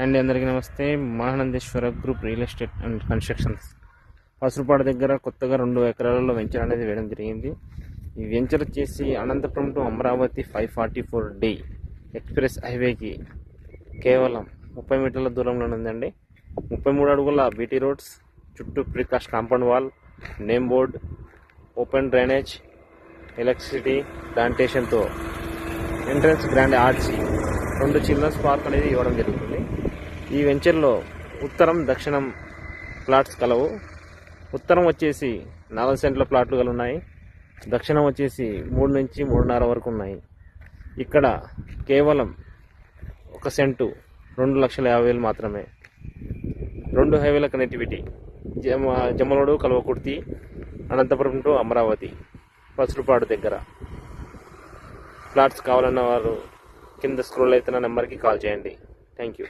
And అందరికీ నమస్తే. Mahanandeshwara group real estate and constructions Pasurupadu దగ్గర కొత్తగా 2 ఎకరాలలో వెంచర్ అనేది వేయడం జరిగింది. ఈ వెంచర్ వచ్చేసి Anantapuram to Amaravati 544D express హైవేకి కేవలం 30 మీటర్ల దూరంలో ఉందండి. 33 అడుగుల బీటీ రోడ్స్, చుట్టూ precast compound wall, name board, open drainage, electricity, ప్లాంటేషన్తో entrance grand arch, 2 children's park అనేది ఇవ్వడం జరుగుతుంది. ఈ వెంచర్లో ఉత్తరం దక్షిణం ప్లాట్స్ కలవు. ఉత్తరం వచ్చేసి 4 సెంట్ల ప్లాట్లు ఉన్నాయి. దక్షిణం వచ్చేసి 3 నుంచి 3.5 వరకు ఉన్నాయి. ఇక్కడ కేవలం 1 సెంటు 2,50,000 మాత్రమే. 2 హైవేల కనెక్టివిటీ, జమ్మలోడు, కల్వకుర్తి, అనంతపురం టు అమరావతి పసురుపాడు దగ్గర. ఫ్లాట్స్ కావాలన్న వారు కింద స్క్రోల్ అవుతున్న నెంబర్కి కాల్ చేయండి. Thank you.